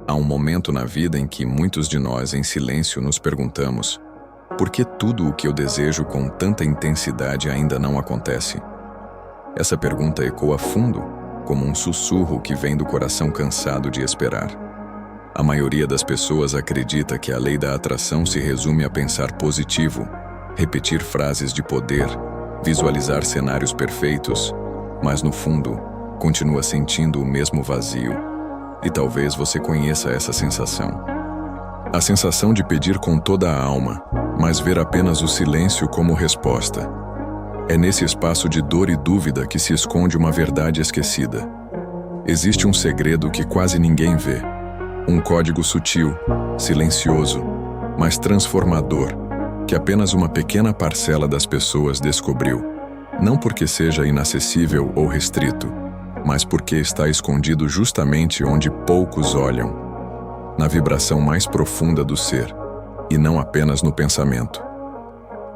Há um momento na vida em que muitos de nós, em silêncio, nos perguntamos: por que tudo o que eu desejo com tanta intensidade ainda não acontece? Essa pergunta ecoa fundo, como um sussurro que vem do coração cansado de esperar. A maioria das pessoas acredita que a lei da atração se resume a pensar positivo, repetir frases de poder, visualizar cenários perfeitos, mas no fundo, continua sentindo o mesmo vazio. E talvez você conheça essa sensação. A sensação de pedir com toda a alma, mas ver apenas o silêncio como resposta. É nesse espaço de dor e dúvida que se esconde uma verdade esquecida. Existe um segredo que quase ninguém vê. Um código sutil, silencioso, mas transformador, que apenas uma pequena parcela das pessoas descobriu. Não porque seja inacessível ou restrito, mas porque está escondido justamente onde poucos olham, na vibração mais profunda do ser, e não apenas no pensamento.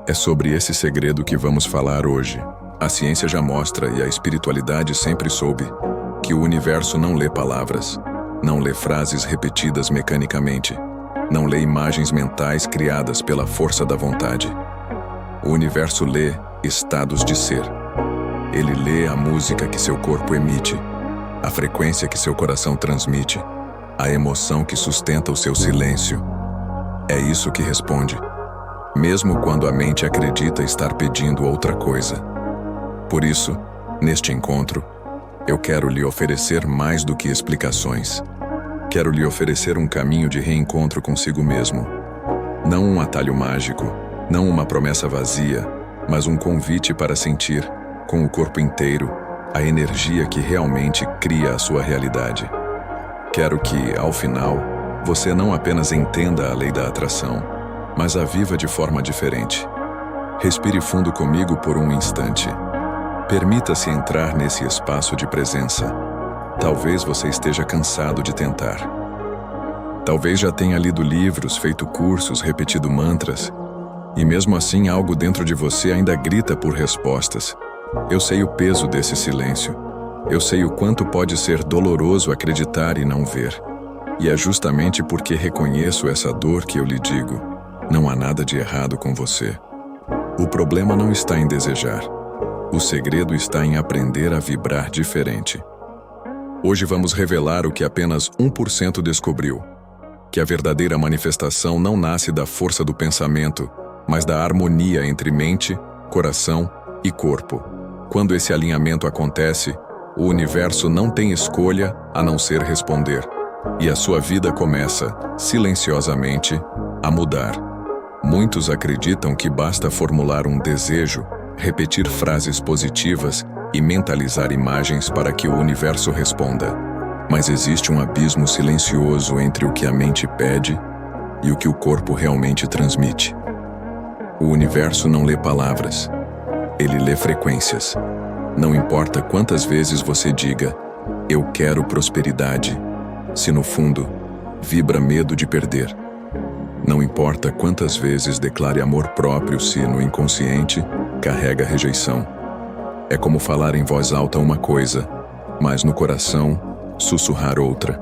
É sobre esse segredo que vamos falar hoje. A ciência já mostra, e a espiritualidade sempre soube, que o universo não lê palavras, não lê frases repetidas mecanicamente, não lê imagens mentais criadas pela força da vontade. O universo lê estados de ser. Ele lê a música que seu corpo emite, a frequência que seu coração transmite, a emoção que sustenta o seu silêncio. É isso que responde, mesmo quando a mente acredita estar pedindo outra coisa. Por isso, neste encontro, eu quero lhe oferecer mais do que explicações. Quero lhe oferecer um caminho de reencontro consigo mesmo. Não um atalho mágico, não uma promessa vazia, mas um convite para sentir, com o corpo inteiro, a energia que realmente cria a sua realidade. Quero que, ao final, você não apenas entenda a lei da atração, mas a viva de forma diferente. Respire fundo comigo por um instante. Permita-se entrar nesse espaço de presença. Talvez você esteja cansado de tentar. Talvez já tenha lido livros, feito cursos, repetido mantras, e mesmo assim algo dentro de você ainda grita por respostas. Eu sei o peso desse silêncio. Eu sei o quanto pode ser doloroso acreditar e não ver. E é justamente porque reconheço essa dor que eu lhe digo: não há nada de errado com você. O problema não está em desejar. O segredo está em aprender a vibrar diferente. Hoje vamos revelar o que apenas 1% descobriu: que a verdadeira manifestação não nasce da força do pensamento, mas da harmonia entre mente, coração e corpo. Quando esse alinhamento acontece, o universo não tem escolha a não ser responder, e a sua vida começa, silenciosamente, a mudar. Muitos acreditam que basta formular um desejo, repetir frases positivas e mentalizar imagens para que o universo responda. Mas existe um abismo silencioso entre o que a mente pede e o que o corpo realmente transmite. O universo não lê palavras, ele lê frequências. Não importa quantas vezes você diga: eu quero prosperidade, se no fundo vibra medo de perder. Não importa quantas vezes declare amor próprio, se no inconsciente carrega rejeição. É como falar em voz alta uma coisa, mas no coração sussurrar outra.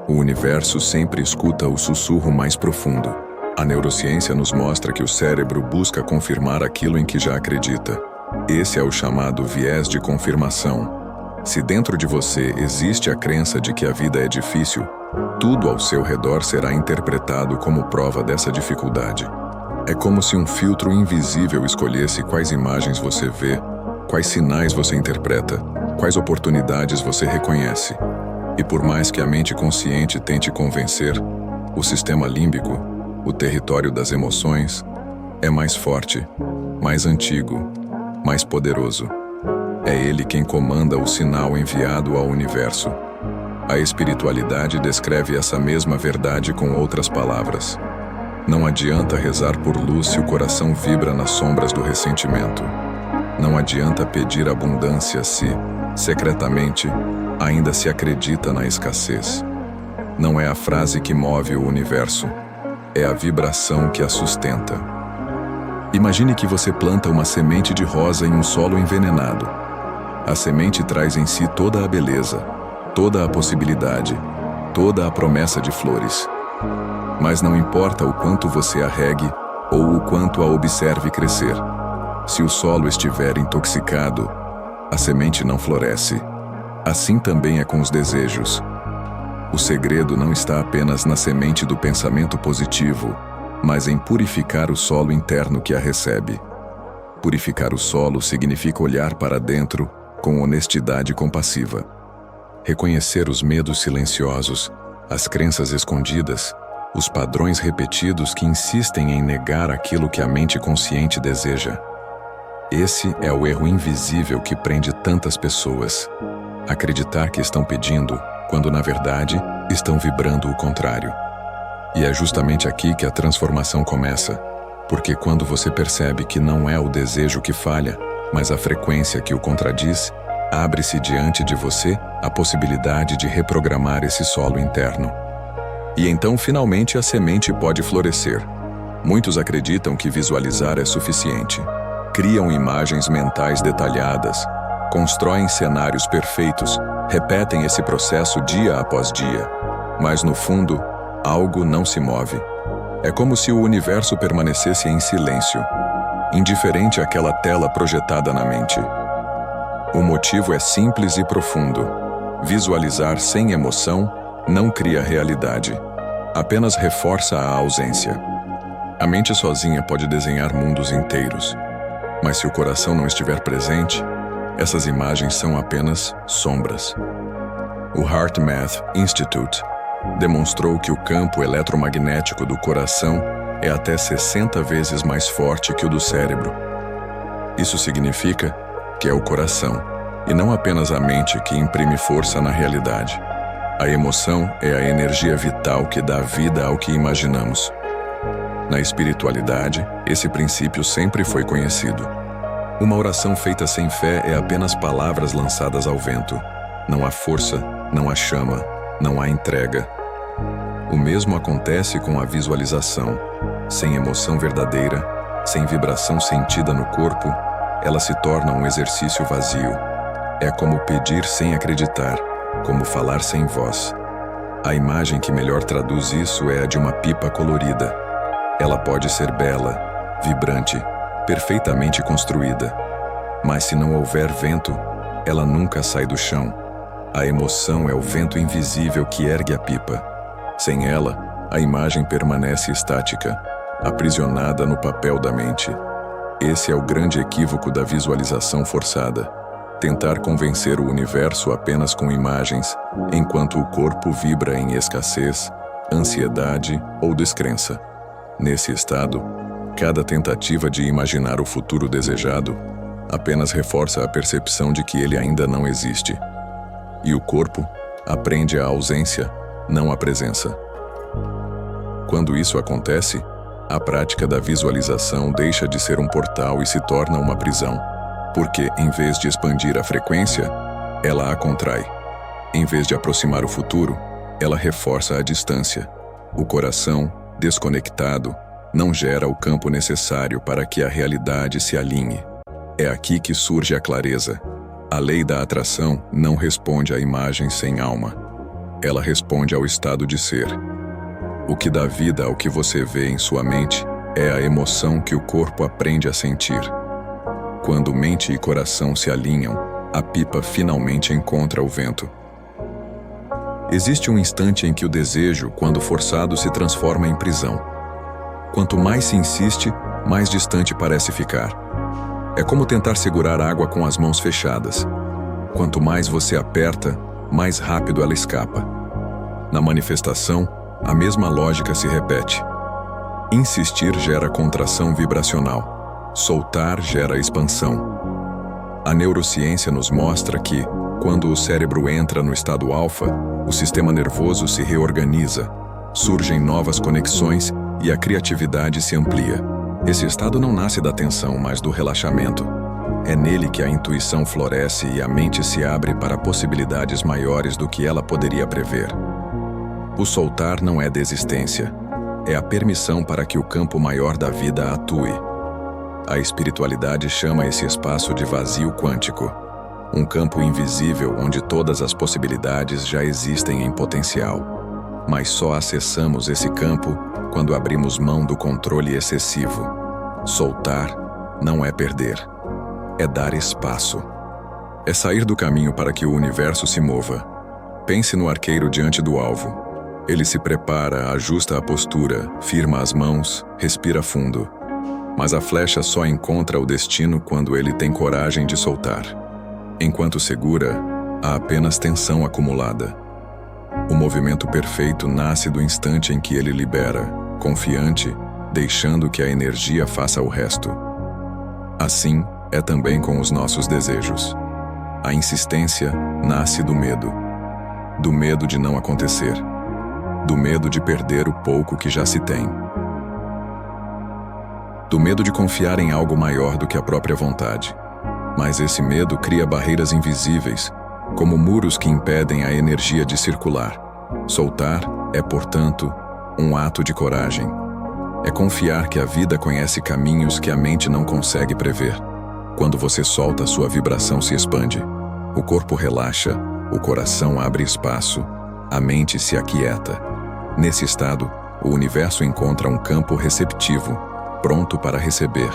O universo sempre escuta o sussurro mais profundo. A neurociência nos mostra que o cérebro busca confirmar aquilo em que já acredita. Esse é o chamado viés de confirmação. Se dentro de você existe a crença de que a vida é difícil, tudo ao seu redor será interpretado como prova dessa dificuldade. É como se um filtro invisível escolhesse quais imagens você vê, quais sinais você interpreta, quais oportunidades você reconhece. E por mais que a mente consciente tente convencer, o sistema límbico, o território das emoções, é mais forte, mais antigo, mais poderoso. É ele quem comanda o sinal enviado ao universo. A espiritualidade descreve essa mesma verdade com outras palavras. Não adianta rezar por luz se o coração vibra nas sombras do ressentimento. Não adianta pedir abundância se, secretamente, ainda se acredita na escassez. Não é a frase que move o universo, é a vibração que a sustenta. Imagine que você planta uma semente de rosa em um solo envenenado. A semente traz em si toda a beleza, toda a possibilidade, toda a promessa de flores. Mas não importa o quanto você a regue ou o quanto a observe crescer. Se o solo estiver intoxicado, a semente não floresce. Assim também é com os desejos. O segredo não está apenas na semente do pensamento positivo, mas em purificar o solo interno que a recebe. Purificar o solo significa olhar para dentro com honestidade compassiva. Reconhecer os medos silenciosos, as crenças escondidas, os padrões repetidos que insistem em negar aquilo que a mente consciente deseja. Esse é o erro invisível que prende tantas pessoas. Acreditar que estão pedindo, quando na verdade estão vibrando o contrário. E é justamente aqui que a transformação começa, porque quando você percebe que não é o desejo que falha, mas a frequência que o contradiz, abre-se diante de você a possibilidade de reprogramar esse solo interno. E então finalmente a semente pode florescer. Muitos acreditam que visualizar é suficiente. Criam imagens mentais detalhadas, constroem cenários perfeitos, repetem esse processo dia após dia. Mas no fundo, algo não se move. É como se o universo permanecesse em silêncio, indiferente àquela tela projetada na mente. O motivo é simples e profundo. Visualizar sem emoção não cria realidade, apenas reforça a ausência. A mente sozinha pode desenhar mundos inteiros, mas se o coração não estiver presente, essas imagens são apenas sombras. O HeartMath Institute demonstrou que o campo eletromagnético do coração é até 60 vezes mais forte que o do cérebro. Isso significa que é o coração, e não apenas a mente, que imprime força na realidade. A emoção é a energia vital que dá vida ao que imaginamos. Na espiritualidade, esse princípio sempre foi conhecido. Uma oração feita sem fé é apenas palavras lançadas ao vento. Não há força, não há chama, não há entrega. O mesmo acontece com a visualização. Sem emoção verdadeira, sem vibração sentida no corpo, ela se torna um exercício vazio. É como pedir sem acreditar, como falar sem voz. A imagem que melhor traduz isso é a de uma pipa colorida. Ela pode ser bela, vibrante, perfeitamente construída. Mas se não houver vento, ela nunca sai do chão. A emoção é o vento invisível que ergue a pipa. Sem ela, a imagem permanece estática, aprisionada no papel da mente. Esse é o grande equívoco da visualização forçada. Tentar convencer o universo apenas com imagens, enquanto o corpo vibra em escassez, ansiedade ou descrença. Nesse estado, cada tentativa de imaginar o futuro desejado apenas reforça a percepção de que ele ainda não existe. E o corpo aprende a ausência, não a presença. Quando isso acontece, a prática da visualização deixa de ser um portal e se torna uma prisão, porque, em vez de expandir a frequência, ela a contrai. Em vez de aproximar o futuro, ela reforça a distância. O coração, desconectado, não gera o campo necessário para que a realidade se alinhe. É aqui que surge a clareza. A lei da atração não responde a imagens sem alma. Ela responde ao estado de ser. O que dá vida ao que você vê em sua mente é a emoção que o corpo aprende a sentir. Quando mente e coração se alinham, a pipa finalmente encontra o vento. Existe um instante em que o desejo, quando forçado, se transforma em prisão. Quanto mais se insiste, mais distante parece ficar. É como tentar segurar água com as mãos fechadas. Quanto mais você aperta, mais rápido ela escapa. Na manifestação, a mesma lógica se repete. Insistir gera contração vibracional. Soltar gera expansão. A neurociência nos mostra que, quando o cérebro entra no estado alfa, o sistema nervoso se reorganiza, surgem novas conexões e a criatividade se amplia. Esse estado não nasce da tensão, mas do relaxamento. É nele que a intuição floresce e a mente se abre para possibilidades maiores do que ela poderia prever. O soltar não é desistência, é a permissão para que o campo maior da vida atue. A espiritualidade chama esse espaço de vazio quântico, um campo invisível onde todas as possibilidades já existem em potencial. mas só acessamos esse campo quando abrimos mão do controle excessivo. Soltar não é perder, é dar espaço. É sair do caminho para que o universo se mova. Pense no arqueiro diante do alvo. Ele se prepara, ajusta a postura, firma as mãos, respira fundo. Mas a flecha só encontra o destino quando ele tem coragem de soltar. Enquanto segura, há apenas tensão acumulada. O movimento perfeito nasce do instante em que ele libera, confiante, deixando que a energia faça o resto. Assim, é também com os nossos desejos. A insistência nasce do medo de não acontecer, do medo de perder o pouco que já se tem, do medo de confiar em algo maior do que a própria vontade. Mas esse medo cria barreiras invisíveis, como muros que impedem a energia de circular. Soltar é, portanto, um ato de coragem. É confiar que a vida conhece caminhos que a mente não consegue prever. Quando você solta, sua vibração se expande. O corpo relaxa, o coração abre espaço, a mente se aquieta. Nesse estado, o universo encontra um campo receptivo, pronto para receber.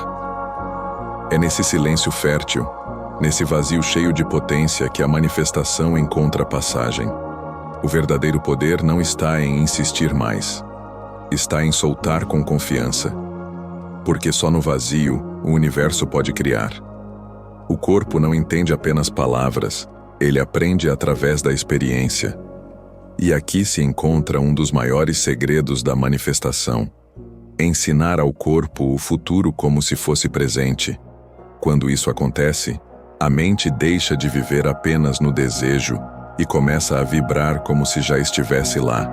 É nesse silêncio fértil, nesse vazio cheio de potência, que a manifestação encontra passagem. O verdadeiro poder não está em insistir mais, está em soltar com confiança. Porque só no vazio o universo pode criar. O corpo não entende apenas palavras, ele aprende através da experiência. E aqui se encontra um dos maiores segredos da manifestação: ensinar ao corpo o futuro como se fosse presente. Quando isso acontece, a mente deixa de viver apenas no desejo e começa a vibrar como se já estivesse lá.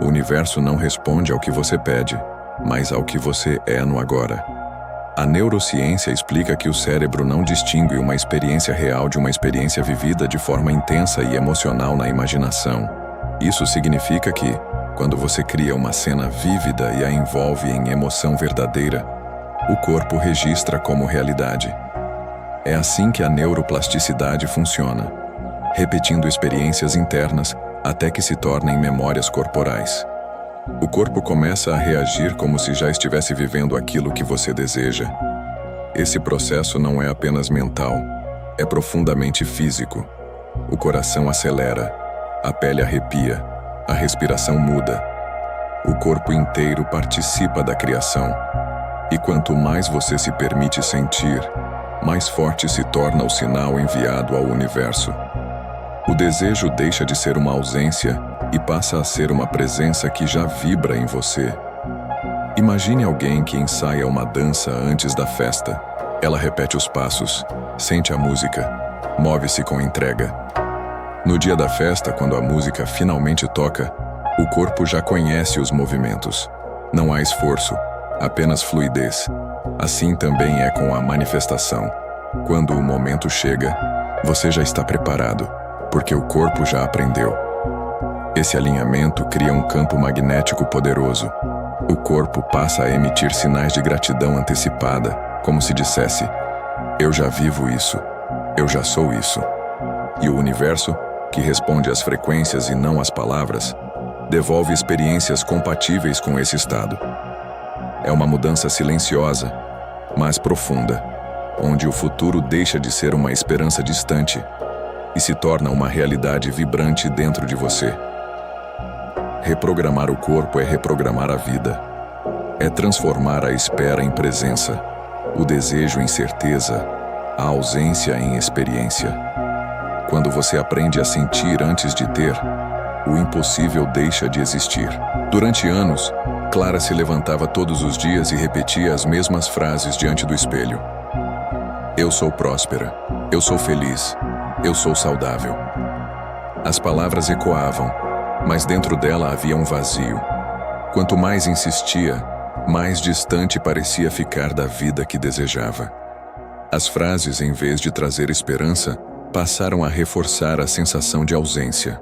O universo não responde ao que você pede, mas ao que você é no agora. A neurociência explica que o cérebro não distingue uma experiência real de uma experiência vivida de forma intensa e emocional na imaginação. Isso significa que, quando você cria uma cena vívida e a envolve em emoção verdadeira, o corpo registra como realidade. É assim que a neuroplasticidade funciona, repetindo experiências internas até que se tornem memórias corporais. O corpo começa a reagir como se já estivesse vivendo aquilo que você deseja. Esse processo não é apenas mental, é profundamente físico. O coração acelera, a pele arrepia, a respiração muda. O corpo inteiro participa da criação. E quanto mais você se permite sentir, mais forte se torna o sinal enviado ao universo. O desejo deixa de ser uma ausência e passa a ser uma presença que já vibra em você. Imagine alguém que ensaia uma dança antes da festa. Ela repete os passos, sente a música, move-se com entrega. No dia da festa, quando a música finalmente toca, o corpo já conhece os movimentos. Não há esforço, apenas fluidez. Assim também é com a manifestação. Quando o momento chega, você já está preparado, porque o corpo já aprendeu. Esse alinhamento cria um campo magnético poderoso. O corpo passa a emitir sinais de gratidão antecipada, como se dissesse: eu já vivo isso, eu já sou isso. E o universo, que responde às frequências e não às palavras, devolve experiências compatíveis com esse estado. É uma mudança silenciosa, mas profunda, onde o futuro deixa de ser uma esperança distante e se torna uma realidade vibrante dentro de você. Reprogramar o corpo é reprogramar a vida. É transformar a espera em presença, o desejo em certeza, a ausência em experiência. Quando você aprende a sentir antes de ter, o impossível deixa de existir. Durante anos, Clara se levantava todos os dias e repetia as mesmas frases diante do espelho. Eu sou próspera, eu sou feliz, eu sou saudável. As palavras ecoavam, mas dentro dela havia um vazio. Quanto mais insistia, mais distante parecia ficar da vida que desejava. As frases, em vez de trazer esperança, passaram a reforçar a sensação de ausência.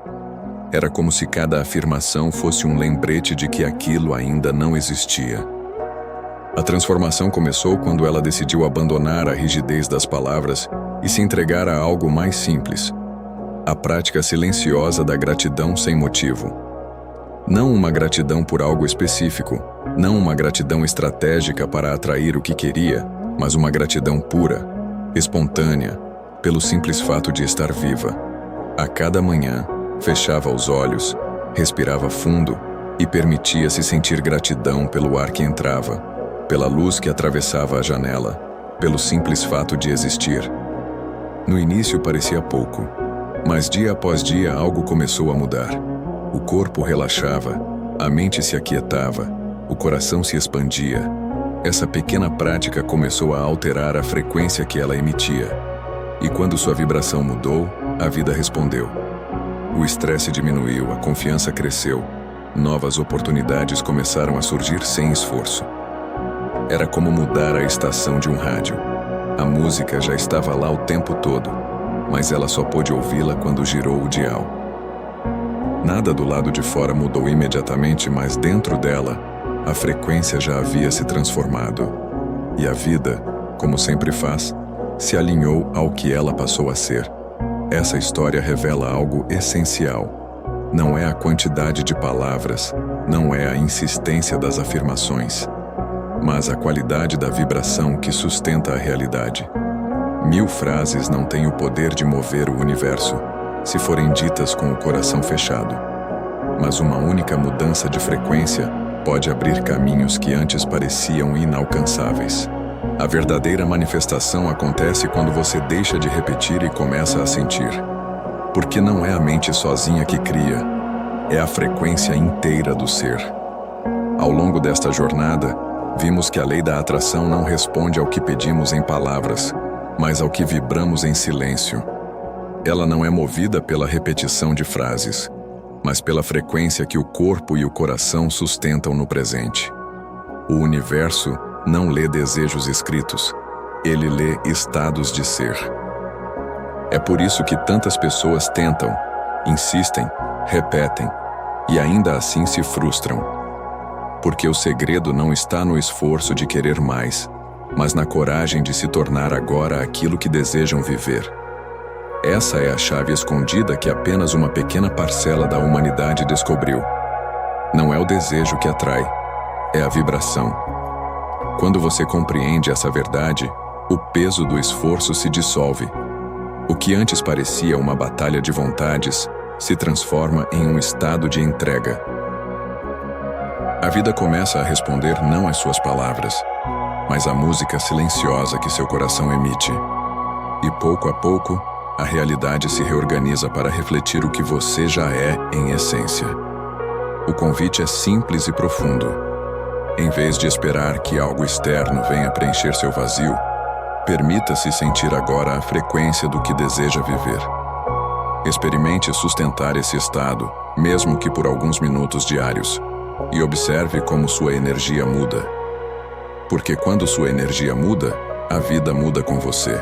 Era como se cada afirmação fosse um lembrete de que aquilo ainda não existia. A transformação começou quando ela decidiu abandonar a rigidez das palavras e se entregar a algo mais simples: A prática silenciosa da gratidão sem motivo. Não uma gratidão por algo específico, não uma gratidão estratégica para atrair o que queria, mas uma gratidão pura, espontânea, pelo simples fato de estar viva. A cada manhã, fechava os olhos, respirava fundo e permitia-se sentir gratidão pelo ar que entrava, pela luz que atravessava a janela, pelo simples fato de existir. No início parecia pouco, mas dia após dia algo começou a mudar. O corpo relaxava, a mente se aquietava, o coração se expandia. Essa pequena prática começou a alterar a frequência que ela emitia. E quando sua vibração mudou, a vida respondeu. O estresse diminuiu, a confiança cresceu, novas oportunidades começaram a surgir sem esforço. Era como mudar a estação de um rádio. A música já estava lá o tempo todo, mas ela só pôde ouvi-la quando girou o dial. Nada do lado de fora mudou imediatamente, mas dentro dela, a frequência já havia se transformado. E a vida, como sempre faz, se alinhou ao que ela passou a ser. Essa história revela algo essencial. Não é a quantidade de palavras, não é a insistência das afirmações, mas a qualidade da vibração que sustenta a realidade. 1000 frases não têm o poder de mover o universo, se forem ditas com o coração fechado. Mas uma única mudança de frequência pode abrir caminhos que antes pareciam inalcançáveis. A verdadeira manifestação acontece quando você deixa de repetir e começa a sentir. Porque não é a mente sozinha que cria, é a frequência inteira do ser. Ao longo desta jornada, vimos que a lei da atração não responde ao que pedimos em palavras, mas ao que vibramos em silêncio. Ela não é movida pela repetição de frases, mas pela frequência que o corpo e o coração sustentam no presente. O universo não lê desejos escritos, ele lê estados de ser. É por isso que tantas pessoas tentam, insistem, repetem, e ainda assim se frustram. Porque o segredo não está no esforço de querer mais, mas na coragem de se tornar agora aquilo que desejam viver. Essa é a chave escondida que apenas uma pequena parcela da humanidade descobriu. Não é o desejo que atrai, é a vibração. Quando você compreende essa verdade, o peso do esforço se dissolve. O que antes parecia uma batalha de vontades se transforma em um estado de entrega. A vida começa a responder não às suas palavras, mas à música silenciosa que seu coração emite. E pouco a pouco, a realidade se reorganiza para refletir o que você já é em essência. O convite é simples e profundo. Em vez de esperar que algo externo venha preencher seu vazio, permita-se sentir agora a frequência do que deseja viver. Experimente sustentar esse estado, mesmo que por alguns minutos diários, e observe como sua energia muda. Porque quando sua energia muda, a vida muda com você.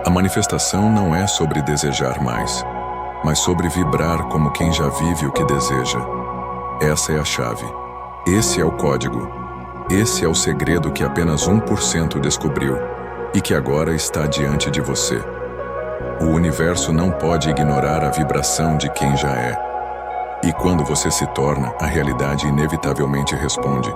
A manifestação não é sobre desejar mais, mas sobre vibrar como quem já vive o que deseja. Essa é a chave. Esse é o código. Esse é o segredo que apenas 1% descobriu e que agora está diante de você. O universo não pode ignorar a vibração de quem já é. E quando você se torna, a realidade inevitavelmente responde.